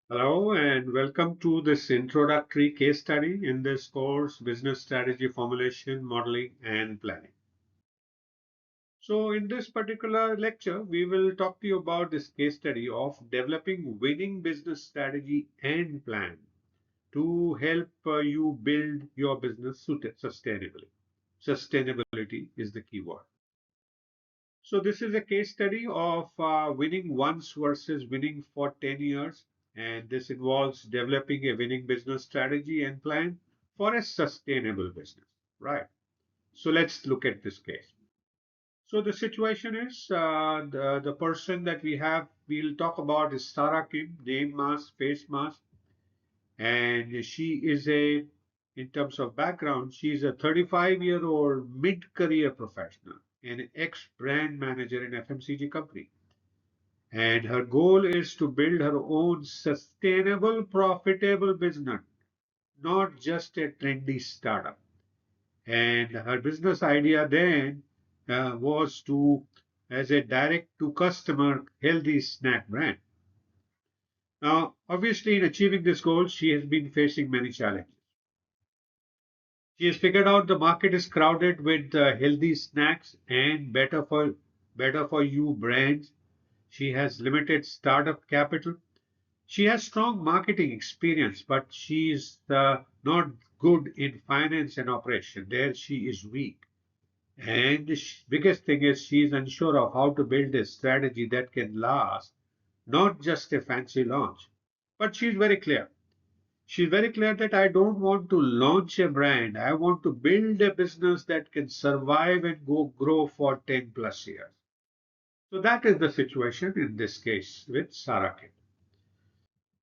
Hello and welcome to this introductory case study in this course, Business Strategy Formulation, Modeling and Planning. So in this particular lecture, we will talk to you about this case study of developing winning business strategy and plan to help you build your business sustainably. Sustainability is the key word. So this is a case study of winning once versus winning for 10 years. And this involves developing a winning business strategy and plan for a sustainable business, right? So let's look at this case. So the situation is the person that we'll talk about is Sarah Kim, name mask, face mask. And she is in terms of background, she is a 35-year-old mid-career professional and ex-brand manager in FMCG company. And her goal is to build her own sustainable, profitable business, not just a trendy startup. And her business idea then was to, as a direct to customer healthy snack brand. Now, obviously, in achieving this goal, she has been facing many challenges. She has figured out the market is crowded with healthy snacks and better for you brands. She has limited startup capital. She has strong marketing experience, but she is not good in finance and operation. There she is weak. And the biggest thing is she is unsure of how to build a strategy that can last, not just a fancy launch. But she's very clear. She's very clear that I don't want to launch a brand. I want to build a business that can survive and go grow for 10 plus years. So that is the situation in this case with Sarah Kate.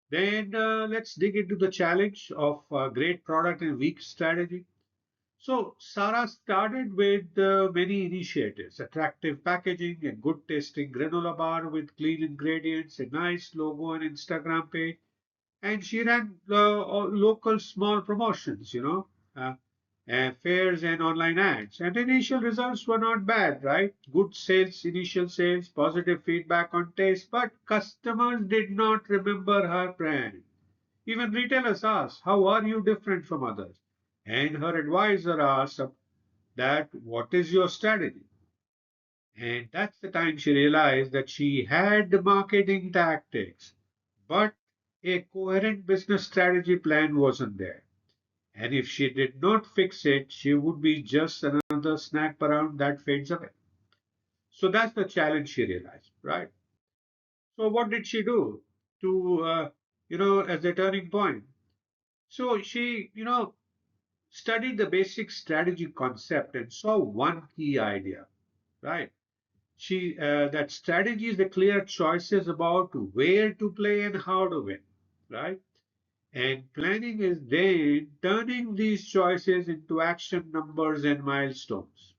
Then let's dig into the challenge of great product and weak strategy. So Sarah started with many initiatives, attractive packaging, a good tasting granola bar with clean ingredients, a nice logo and Instagram page, and she ran local small promotions, fairs and online ads. And initial results were not bad, right? Good sales, initial sales, positive feedback on taste, but customers did not remember her brand. Even retailers asked, how are you different from others? And her advisor asked that, what is your strategy? And that's the time she realized that she had the marketing tactics, but a coherent business strategy plan wasn't there. And if she did not fix it, she would be just another snack around that fades away. So that's the challenge she realized, right? So what did she do to, as a turning point? So she, studied the basic strategy concept and saw one key idea, right? She that strategy is the clear choices about where to play and how to win, right? And planning is then turning these choices into action numbers and milestones.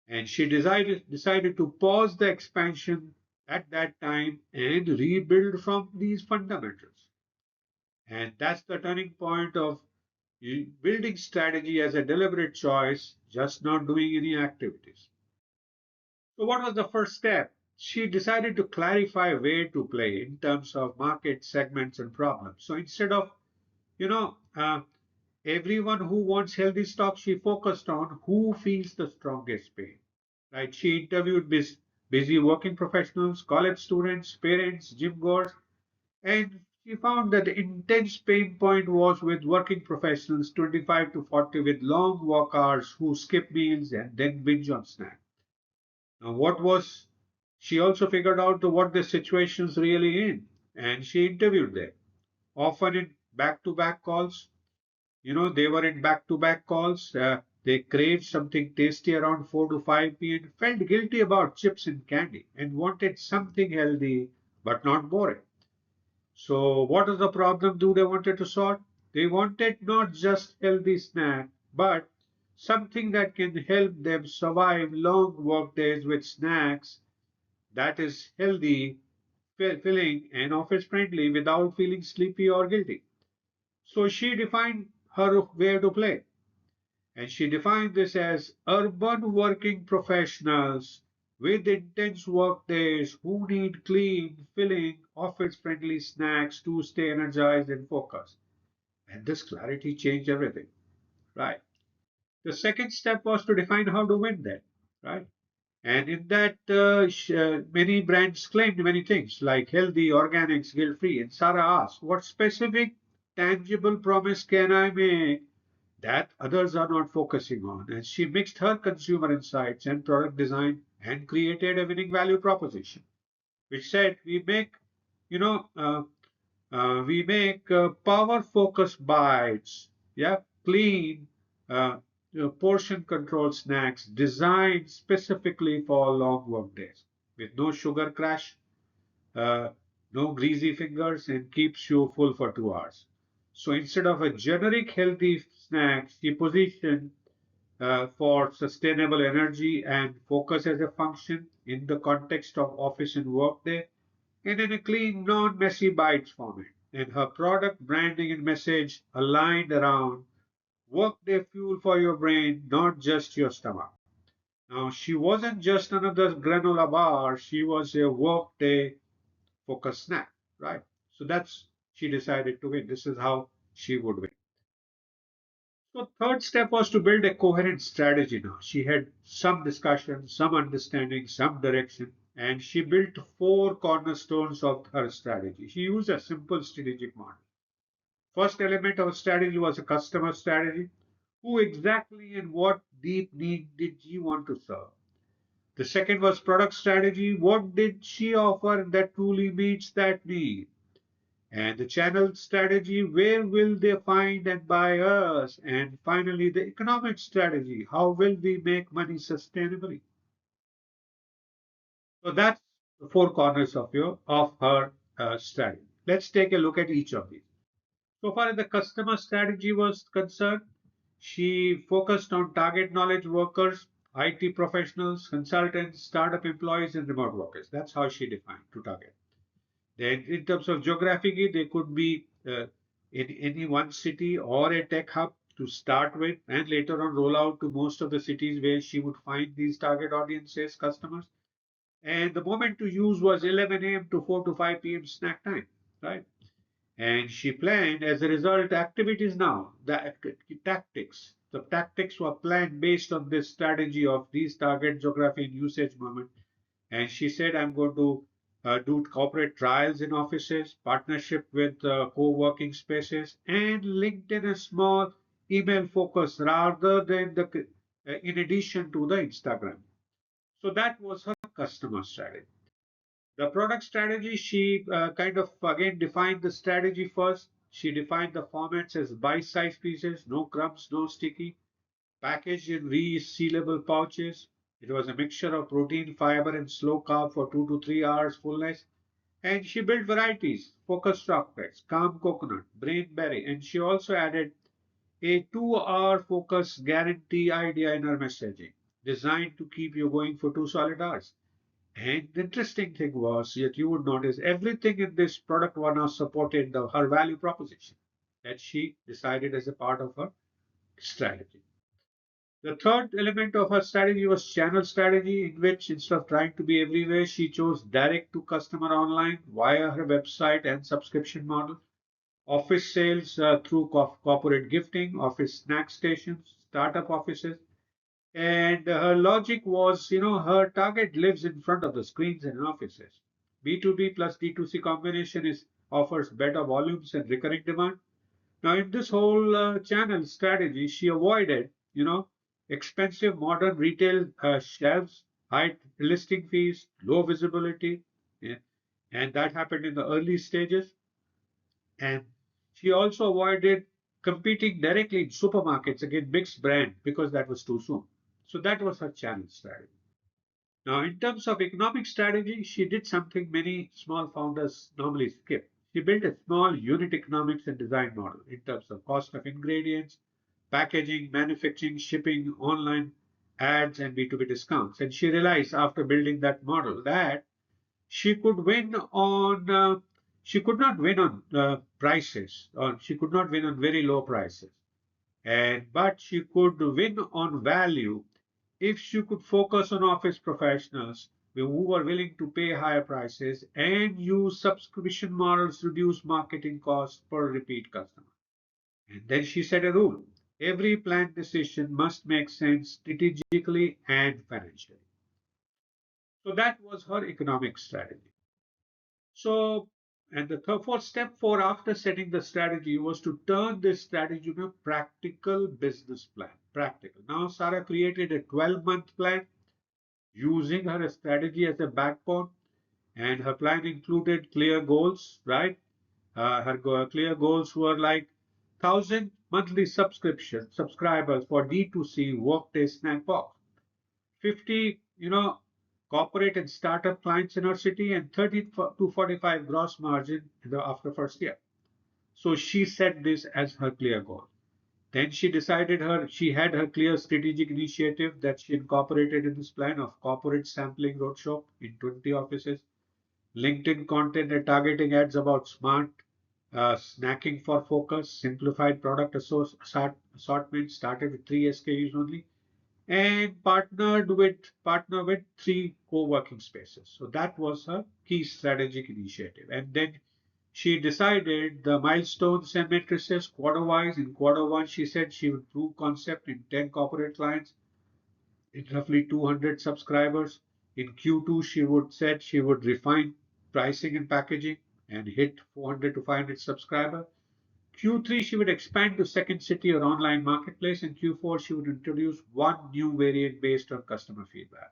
And she decided to pause the expansion at that time and rebuild from these fundamentals. And that's the turning point of building strategy as a deliberate choice, just not doing any activities. So, what was the first step? She decided to clarify where to play in terms of market segments and problems. So, instead of, you know, uh, everyone who wants healthy stock, she focused on who feels the strongest pain. Right? She interviewed busy working professionals, college students, parents, gym goers, and she found that the intense pain point was with working professionals 25 to 40 with long work hours who skip meals and then binge on snacks. Now, what was she also figured out what the situation's really in, and she interviewed them, often in back-to-back calls. They were in back-to-back calls. They craved something tasty around 4 to 5 p.m., felt guilty about chips and candy, and wanted something healthy but not boring. So, what is the problem do they wanted to solve? They wanted not just healthy snack, but something that can help them survive long work days with snacks that is healthy, filling, and office friendly without feeling sleepy or guilty. So she defined her way to play. And she defined this as urban working professionals with intense work days, who need clean, filling, office friendly snacks to stay energized and focused. And this clarity changed everything, right? The second step was to define how to win then, right? And in that, many brands claimed many things like healthy, organics, guilt free. And Sarah asked, what specific, tangible promise can I make that others are not focusing on? And she mixed her consumer insights and product design and created a winning value proposition, which said, you know, uh, we make power focused bites, yeah, clean, uh, portion controlled snacks designed specifically for long work days with no sugar crash, uh, no greasy fingers, and keeps you full for 2 hours. So instead of a generic healthy snack, she positioned for sustainable energy and focus as a function in the context of office and workday and in a clean, non-messy bites format. And her product branding and message aligned around workday fuel for your brain, not just your stomach. Now, she wasn't just another granola bar, she was a workday focused snack, right? So that's she decided to win. This is how she would win. So third step was to build a coherent strategy now. She had some discussion, some understanding, some direction, and she built four cornerstones of her strategy. She used a simple strategic model. First element of strategy was a customer strategy. Who exactly and what deep need did she want to serve? The second was product strategy. What did she offer that truly meets that need? And the channel strategy, where will they find and buy us? And finally, the economic strategy, how will we make money sustainably? So that's the four corners of her strategy. Let's take a look at each of these. So far as the customer strategy was concerned, she focused on target knowledge workers, IT professionals, consultants, startup employees, and remote workers. That's how she defined to target. Then, in terms of geographically, they could be in any one city or a tech hub to start with, and later on roll out to most of the cities where she would find these target audiences, customers. And the moment to use was 11 a.m. to 4 to 5 p.m. snack time, right? And she planned, as a result, activities now, the tactics. The tactics were planned based on this strategy of these target geography and usage moment. And she said, I'm going to do corporate trials in offices, partnership with co-working spaces, and LinkedIn a small email focus rather than in addition to the Instagram. So that was her customer strategy. The product strategy, she kind of again defined the strategy first. She defined the formats as bite-sized pieces, no crumbs, no sticky, packaged in resealable pouches. It was a mixture of protein, fiber, and slow carb for 2 to 3 hours fullness. And she built varieties, focus chocolates, calm coconut, brain berry, and she also added a 2 hour focus guarantee idea in her messaging, designed to keep you going for 2 solid hours. And the interesting thing was that you would notice everything in this product was now supported her value proposition that she decided as a part of her strategy. The third element of her strategy was channel strategy, in which instead of trying to be everywhere, she chose direct to customer online via her website and subscription model, office sales through corporate gifting, office snack stations, startup offices. And her logic was, her target lives in front of the screens in offices. B2B plus D2C combination offers better volumes and recurring demand. Now, in this whole channel strategy, she avoided, expensive modern retail shelves, high listing fees, low visibility, yeah, and that happened in the early stages. And she also avoided competing directly in supermarkets against mixed brand because that was too soon. So that was her channel strategy. Now, in terms of economic strategy, she did something many small founders normally skip. She built a small unit economics and design model in terms of cost of ingredients, packaging, manufacturing, shipping, online ads, and B2B discounts. And she realized after building that model that she could win on she could not win on prices, or she could not win on very low prices, and but she could win on value if she could focus on office professionals who were willing to pay higher prices and use subscription models to reduce marketing costs per repeat customer. And then she set a rule. Every planned decision must make sense strategically and financially. So that was her economic strategy. So, and the fourth step for after setting the strategy was to turn this strategy into a practical business plan. Practical. Now, Sarah created a 12-month plan using her strategy as a backbone, and her plan included clear goals, right? Clear goals were like 1,000 monthly subscribers for D2C Workday Snack Box, 50, corporate and startup clients in our city, and 30 to 45 gross margin after first year. So she set this as her clear goal. Then she had her clear strategic initiative that she incorporated in this plan of corporate sampling roadshow in 20 offices, LinkedIn content and targeting ads about smart snacking for focus, simplified product assortment, started with 3 SKUs only, and partner with 3 co-working spaces. So that was her key strategic initiative. And then she decided the milestones and matrices quarter wise. In quarter one, she said she would prove concept in 10 corporate clients in roughly 200 subscribers. In Q2, she would refine pricing and packaging and hit 400 to 500 subscribers. Q3, she would expand to second city or online marketplace. And Q4, she would introduce one new variant based on customer feedback.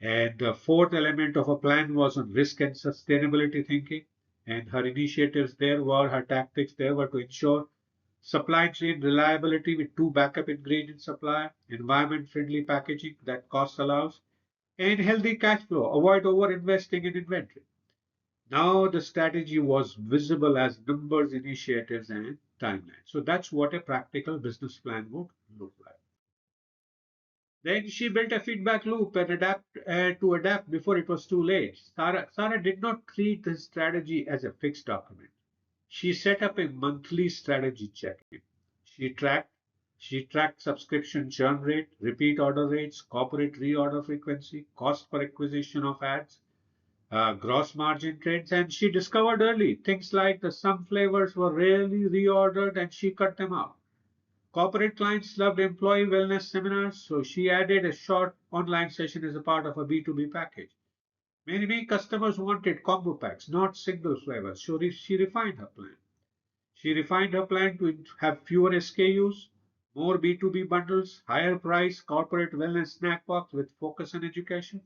And the fourth element of her plan was on risk and sustainability thinking. And her tactics there were to ensure supply chain reliability with 2 backup ingredient supply, environment friendly packaging that cost allows, and healthy cash flow. Avoid over investing in inventory. Now the strategy was visible as numbers, initiatives, and timelines. So that's what a practical business plan would look like. Then she built a feedback loop and adapt before it was too late. Sarah did not treat this strategy as a fixed document. She set up a monthly strategy check-in. She tracked she tracked subscription churn rate, repeat order rates, corporate reorder frequency, cost per acquisition of ads, gross margin trends, and she discovered early things like the some flavors were rarely reordered and she cut them out. Corporate clients loved employee wellness seminars, so she added a short online session as a part of a B2B package. Many customers wanted combo packs, not single flavors, so she refined her plan. She refined her plan to have fewer SKUs, more B2B bundles, higher price corporate wellness snack box with focus on education,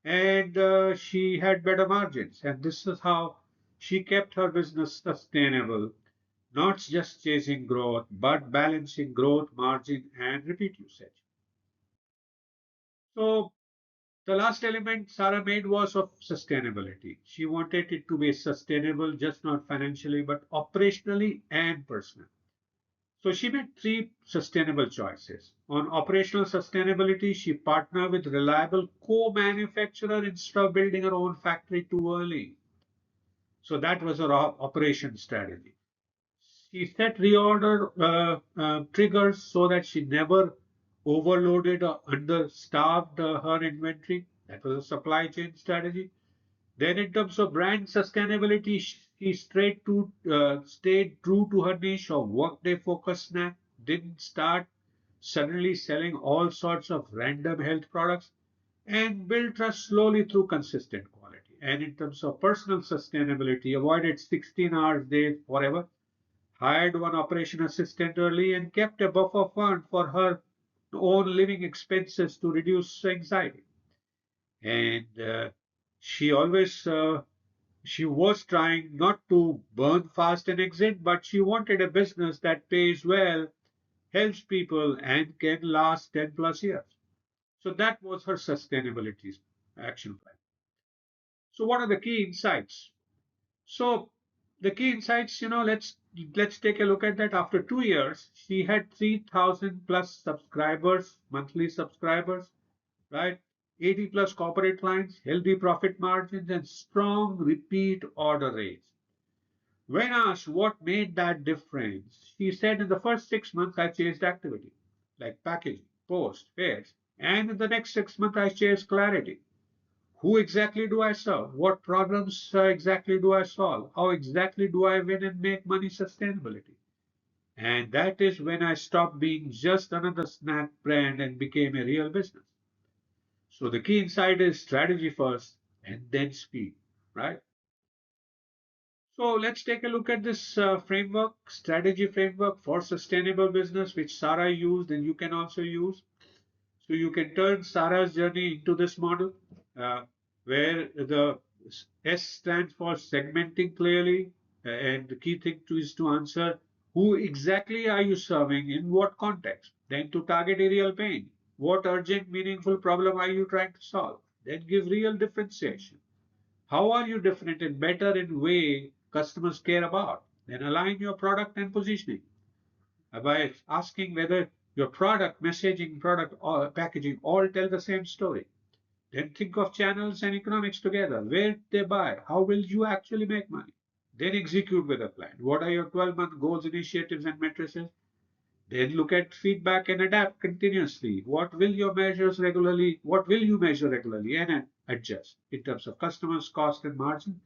and she had better margins. And this is how she kept her business sustainable, not just chasing growth, but balancing growth, margin, and repeat usage. So the last element Sarah made was of sustainability. She wanted it to be sustainable, just not financially, but operationally and personally. So she made 3 sustainable choices. On operational sustainability, she partnered with reliable co-manufacturer instead of building her own factory too early. So that was her operation strategy. She set reorder triggers so that she never overloaded or understaffed her inventory. That was a supply chain strategy. Then, in terms of brand sustainability, she stayed true to her niche of workday focused snack. Didn't start suddenly selling all sorts of random health products and built trust slowly through consistent quality. And in terms of personal sustainability, avoided 16 hours day forever, hired one operation assistant early, and kept a buffer fund for her own living expenses to reduce anxiety. And she always she was trying not to burn fast and exit, but she wanted a business that pays well, helps people, and can last 10 plus years. So that was her sustainability action plan. So what are the key insights? So the key insights, let's take a look at that. After 2 years, she had 3,000 plus subscribers, monthly subscribers, right? 80 plus corporate clients, healthy profit margins, and strong repeat order rates. When asked what made that difference, she said in the first 6 months I changed activity like packaging, post, fairs, And in the next 6 months, I chase clarity. Who exactly do I serve? What problems exactly do I solve? How exactly do I win and make money sustainability? And that is when I stopped being just another snack brand and became a real business. So the key insight is strategy first and then speed, right? So let's take a look at this framework, strategy framework for sustainable business, which Sarah used and you can also use. So you can turn Sarah's journey into this model, uh, where the S stands for segmenting clearly, and the key thing is to answer who exactly are you serving in what context. Then to target a real pain, what urgent, meaningful problem are you trying to solve? Then give real differentiation. How are you different and better in way customers care about? Then align your product and positioning by asking whether your product, messaging, product, or packaging all tell the same story. Then think of channels and economics together. Where they buy? How will you actually make money? Then execute with a plan. What are your 12-month goals, initiatives, and matrices? Then look at feedback and adapt continuously. What will you measure regularly and adjust in terms of customers, cost, and margin?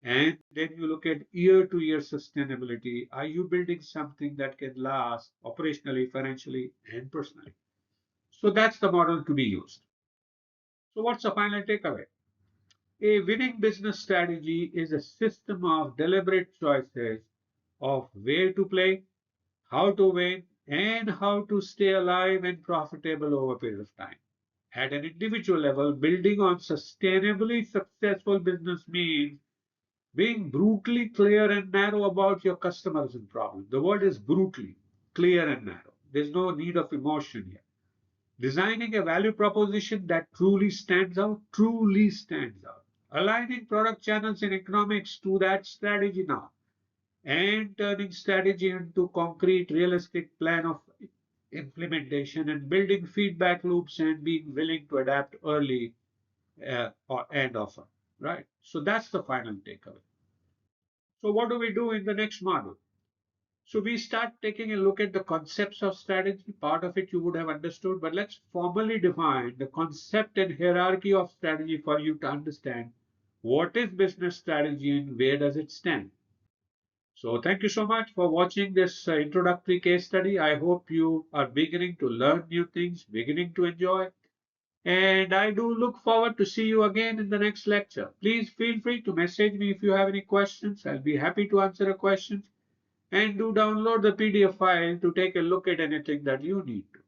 And then you look at year to year sustainability. Are you building something that can last operationally, financially, and personally? So that's the model to be used. So, what's the final takeaway? A winning business strategy is a system of deliberate choices of where to play, how to win, and how to stay alive and profitable over a period of time. At an individual level, building on sustainably successful business means being brutally clear and narrow about your customers and problems. The word is brutally clear and narrow. There's no need of emotion here. Designing a value proposition that truly stands out. Aligning product channels and economics to that strategy now, and turning strategy into concrete, realistic plan of implementation and building feedback loops and being willing to adapt early and often. Right. So that's the final takeaway. So what do we do in the next model? So we start taking a look at the concepts of strategy. Part of it you would have understood, but let's formally define the concept and hierarchy of strategy for you to understand what is business strategy and where does it stand. So thank you so much for watching this introductory case study. I hope you are beginning to learn new things, beginning to enjoy. And I do look forward to see you again in the next lecture. Please feel free to message me if you have any questions. I'll be happy to answer your questions. And do download the PDF file to take a look at anything that you need to.